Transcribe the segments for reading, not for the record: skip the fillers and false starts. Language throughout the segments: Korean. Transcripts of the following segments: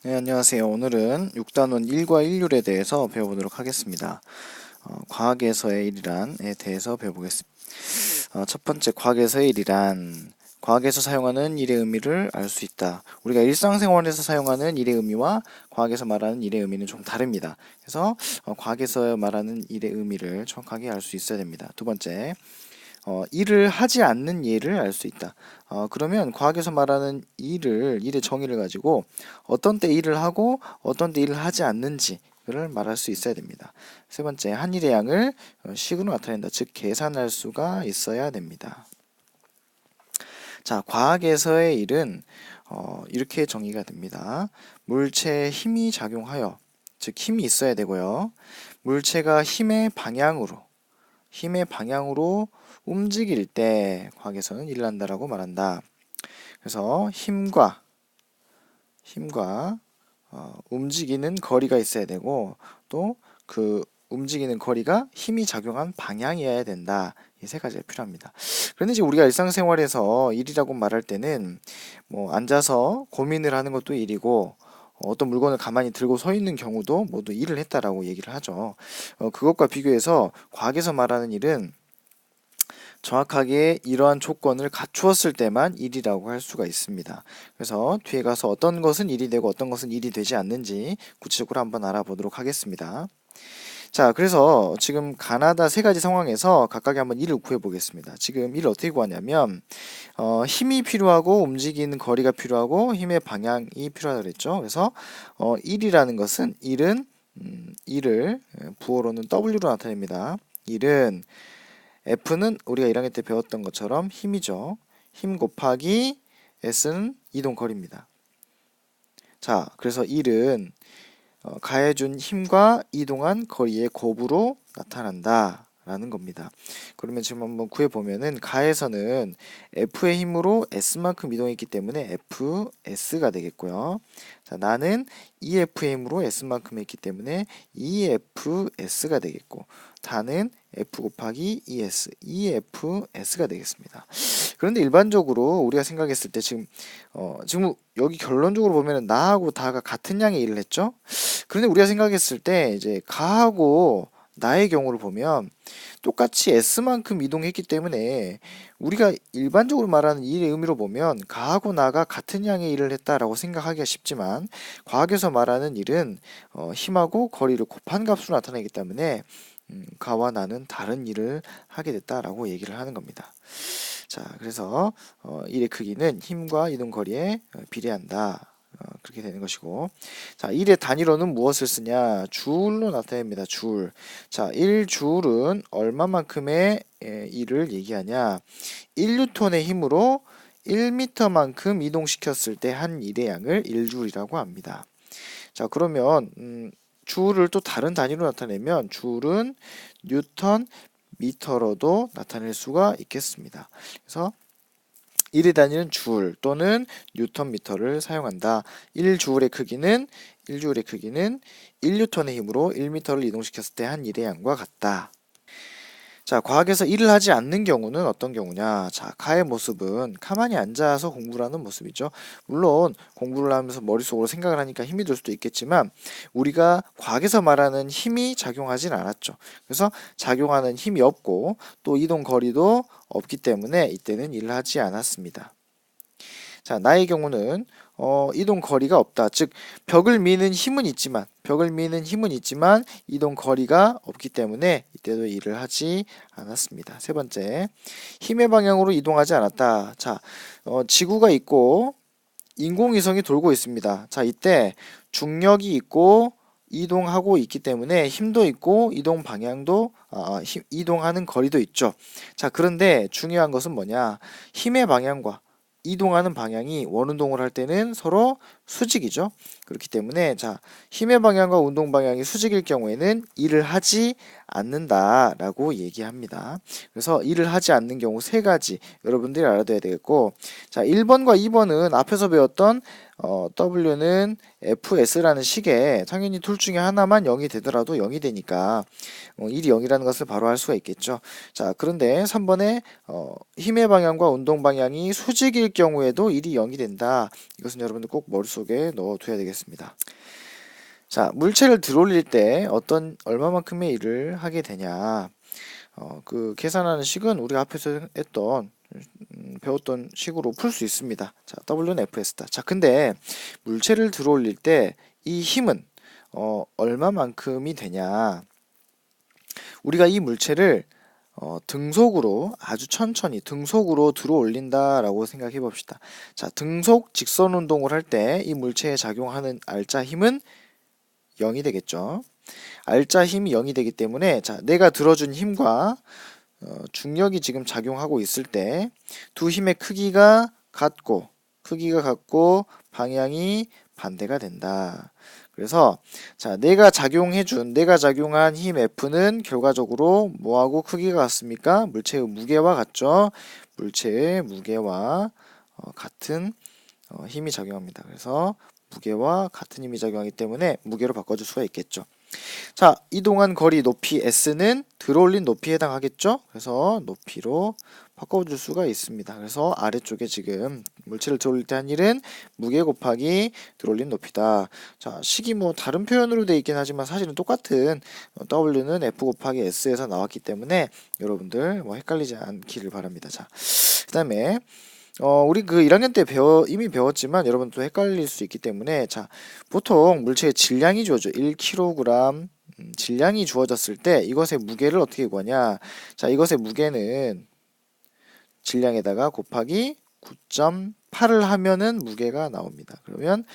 네, 안녕하세요. 오늘은 6단원 1과 1률에 대해서 배워보도록 하겠습니다. 과학에서의 일이란에 대해서 배워보겠습니다. 첫 번째, 과학에서의 일이란 과학에서 사용하는 일의 의미를 알 수 있다. 우리가 일상생활에서 사용하는 일의 의미와 과학에서 말하는 일의 의미는 좀 다릅니다. 그래서 과학에서 말하는 일의 의미를 정확하게 알 수 있어야 됩니다. 두 번째, 일을 하지 않는 예를 알 수 있다. 그러면 과학에서 말하는 일의 정의를 가지고 어떤 때 일을 하고 어떤 때 일을 하지 않는지를 말할 수 있어야 됩니다. 세 번째, 한 일의 양을 식으로 나타낸다. 즉, 계산할 수가 있어야 됩니다. 자, 과학에서의 일은 이렇게 정의가 됩니다. 물체에 힘이 작용하여, 즉 힘이 있어야 되고요. 물체가 힘의 방향으로 움직일 때 과학에서는 일을 한다라고 말한다. 그래서 힘과 움직이는 거리가 있어야 되고 또 그 움직이는 거리가 힘이 작용한 방향이어야 된다. 이 세 가지가 필요합니다. 그런데 이제 우리가 일상생활에서 일이라고 말할 때는 뭐 앉아서 고민을 하는 것도 일이고 어떤 물건을 가만히 들고 서 있는 경우도 모두 일을 했다라고 얘기를 하죠. 그것과 비교해서 과학에서 말하는 일은 정확하게 이러한 조건을 갖추었을 때만 일이라고 할 수가 있습니다. 그래서 뒤에 가서 어떤 것은 일이 되고 어떤 것은 일이 되지 않는지 구체적으로 한번 알아보도록 하겠습니다. 자, 그래서 지금 가나다 세 가지 상황에서 각각의 한번 일을 구해 보겠습니다. 지금 일을 어떻게 구하냐면 힘이 필요하고 움직이는 거리가 필요하고 힘의 방향이 필요하다고 그랬죠. 그래서 일이라는 것은 일을 부호로는 W로 나타냅니다. 일은 F는 우리가 1학년 때 배웠던 것처럼 힘이죠. 힘 곱하기 S는 이동 거리입니다. 자, 그래서 일은 가해준 힘과 이동한 거리의 곱으로 나타난다 라는 겁니다. 그러면 지금 한번 구해보면은 가에서는 F의 힘으로 S만큼 이동했기 때문에 FS가 되겠고요. 자, 나는 EF의 힘으로 S만큼 했기 때문에 EFS가 되겠고 다는 F 곱하기 EFS가 되겠습니다. 그런데 일반적으로 우리가 생각했을 때 지금 여기 결론적으로 보면은 나하고 다가 같은 양의 일을 했죠? 그런데 우리가 생각했을 때 이제 가하고 나의 경우를 보면 똑같이 S만큼 이동했기 때문에 우리가 일반적으로 말하는 일의 의미로 보면 가하고 나가 같은 양의 일을 했다라고 생각하기가 쉽지만 과학에서 말하는 일은 힘하고 거리를 곱한 값으로 나타내기 때문에 가와 나는 다른 일을 하게 됐다라고 얘기를 하는 겁니다. 자, 그래서 일의 크기는 힘과 이동 거리에 비례한다. 그렇게 되는 것이고, 자, 일의 단위로는 무엇을 쓰냐? 줄로 나타냅니다. 줄. 자, 1줄은 얼마만큼의 일을 얘기하냐? 1뉴턴의 힘으로 1m만큼 이동시켰을 때 한 일의 양을 1줄이라고 합니다. 자, 그러면 줄을 또 다른 단위로 나타내면 줄은 뉴턴 미터로도 나타낼 수가 있겠습니다. 그래서 1의 단위는 줄 또는 뉴턴 미터를 사용한다. 1줄의 크기는 1뉴턴의 힘으로 1미터를 이동시켰을 때 한 일의 양과 같다. 자, 과학에서 일을 하지 않는 경우는 어떤 경우냐? 자, 가의 모습은 가만히 앉아서 공부를 하는 모습이죠. 물론 공부를 하면서 머릿속으로 생각을 하니까 힘이 들 수도 있겠지만 우리가 과학에서 말하는 힘이 작용하진 않았죠. 그래서 작용하는 힘이 없고 또 이동 거리도 없기 때문에 이때는 일을 하지 않았습니다. 자, 나의 경우는 이동 거리가 없다. 즉 벽을 미는 힘은 있지만 이동 거리가 없기 때문에 이때도 일을 하지 않았습니다. 세 번째, 힘의 방향으로 이동하지 않았다. 자, 지구가 있고 인공위성이 돌고 있습니다. 자, 이때 중력이 있고 이동하고 있기 때문에 힘도 있고 이동 방향도 이동하는 거리도 있죠. 자, 그런데 중요한 것은 뭐냐? 힘의 방향과 이동하는 방향이 원운동을 할 때는 서로 수직이죠. 그렇기 때문에 자, 힘의 방향과 운동 방향이 수직일 경우에는 일을 하지 않는다라고 얘기합니다. 그래서 일을 하지 않는 경우 세 가지 여러분들이 알아둬야 되겠고, 자, 1번과 2번은 앞에서 배웠던 W는 FS라는 식에 당연히 둘 중에 하나만 0이 되더라도 0이 되니까 1이 0이라는 것을 바로 알 수가 있겠죠. 자, 그런데 3번에 힘의 방향과 운동 방향이 수직일 경우에도 1이 0이 된다. 이것은 여러분들 꼭 머릿속에 넣어둬야 되겠습니다. 자, 물체를 들어올릴 때 얼마만큼의 일을 하게 되냐. 그 계산하는 식은 우리가 앞에서 배웠던 식으로 풀 수 있습니다. 자, W는 Fs다. 자, 근데 물체를 들어올릴 때 이 힘은 얼마만큼이 되냐. 우리가 이 물체를 등속으로 아주 천천히 등속으로 들어올린다라고 생각해 봅시다. 자, 등속 직선 운동을 할 때 이 물체에 작용하는 알짜 힘은 0이 되겠죠. 알짜 힘이 0이 되기 때문에 자, 내가 들어준 힘과 중력이 지금 작용하고 있을 때 두 힘의 크기가 같고 방향이 반대가 된다. 그래서 자, 내가 작용한 힘 F는 결과적으로 뭐하고 크기가 같습니까? 물체의 무게와 같죠. 물체의 무게와 같은 힘이 작용합니다. 그래서 무게와 같은 힘이 작용하기 때문에 무게로 바꿔줄 수가 있겠죠. 자, 이동한 거리 높이 S는 들어올린 높이에 해당하겠죠? 그래서 높이로 바꿔줄 수가 있습니다. 그래서 아래쪽에 지금 물체를 들어올릴 때 한 일은 무게 곱하기 들어올린 높이다. 자, 식이 뭐 다른 표현으로 되어 있긴 하지만 사실은 똑같은 W는 F 곱하기 S에서 나왔기 때문에 여러분들 뭐 헷갈리지 않기를 바랍니다. 자, 그 다음에 우리 그 1학년 때 이미 배웠지만 여러분 또 헷갈릴 수 있기 때문에 자, 보통 물체의 질량이 주어져 1kg 질량이 주어졌을 때 이것의 무게를 어떻게 구하냐. 자, 이것의 무게는 질량에다가 곱하기 9.8을 하면은 무게가 나옵니다. 그러면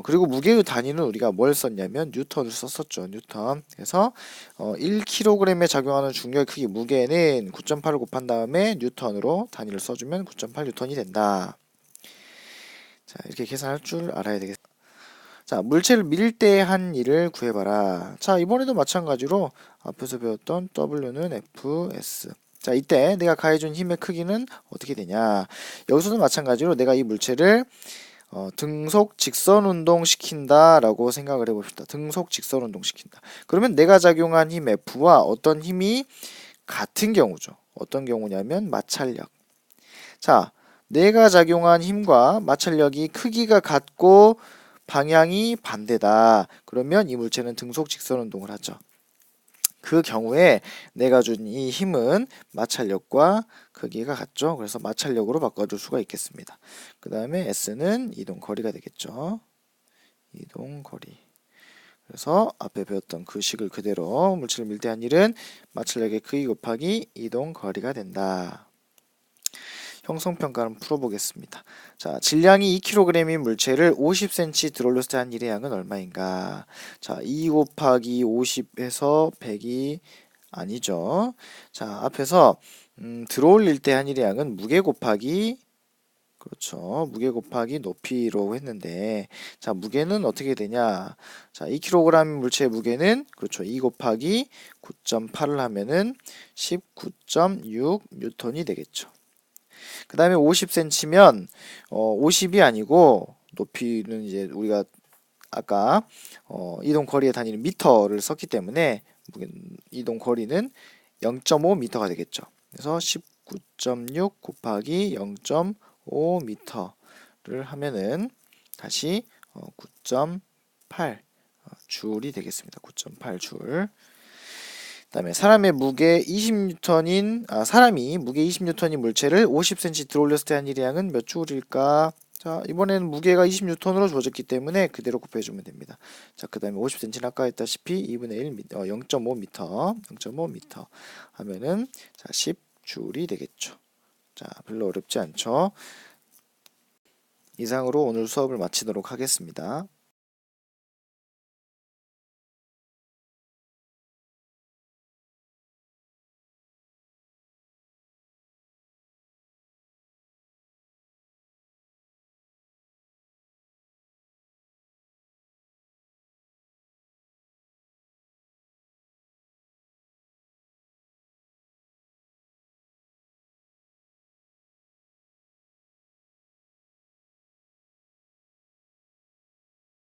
그리고 무게의 단위는 우리가 뭘 썼냐면 뉴턴을 썼었죠. 뉴턴. 그래서 1kg에 작용하는 중력의 크기 무게는 9.8을 곱한 다음에 뉴턴으로 단위를 써주면 9.8 뉴턴이 된다. 자, 이렇게 계산할 줄 알아야 되겠습니다. 자, 물체를 밀 때 한 일을 구해봐라. 자, 이번에도 마찬가지로 앞에서 배웠던 W는 Fs. 자, 이때 내가 가해준 힘의 크기는 어떻게 되냐. 여기서도 마찬가지로 내가 이 물체를 등속 직선 운동 시킨다 라고 생각을 해봅시다. 등속 직선 운동 시킨다. 그러면 내가 작용한 힘 F와 어떤 힘이 같은 경우죠. 어떤 경우냐면 마찰력. 자, 내가 작용한 힘과 마찰력이 크기가 같고 방향이 반대다. 그러면 이 물체는 등속 직선 운동을 하죠. 그 경우에 내가 준 이 힘은 마찰력과 크기가 같죠. 그래서 마찰력으로 바꿔줄 수가 있겠습니다. 그 다음에 S는 이동 거리가 되겠죠. 이동 거리. 그래서 앞에 배웠던 그 식을 그대로 물체를 밀 때 한 일은 마찰력의 크기 곱하기 이동 거리가 된다. 형성평가를 풀어보겠습니다. 자, 질량이 2kg인 물체를 50cm 들어올렸을 때 한 일의 양은 얼마인가? 자, 2 곱하기 50에서 100이 아니죠. 자, 앞에서 들어올릴 때 한 일의 양은 무게 곱하기 그렇죠. 무게 곱하기 높이로 했는데 자, 무게는 어떻게 되냐? 자, 2kg 물체의 무게는 그렇죠. 2 곱하기 9.8을 하면은 19.6 뉴턴이 되겠죠. 그 다음에 50cm면 50이 아니고 높이는 이제 우리가 아까 이동 거리의 단위는 미터를 썼기 때문에 이동 거리는 0.5m가 되겠죠. 그래서 19.6 곱하기 0.5m를 하면은 다시 9.8 줄이 되겠습니다. 9.8 줄. 그다음에 사람이 무게 20N인 물체를 50cm 들어올렸을 때 한 일의 양은 몇 줄일까? 자, 이번에는 무게가 20N으로 주어졌기 때문에 그대로 곱해주면 됩니다. 자, 그 다음에 50cm는 아까 했다시피 2분의 1, 0.5m 하면은 자, 10줄이 되겠죠. 자, 별로 어렵지 않죠? 이상으로 오늘 수업을 마치도록 하겠습니다.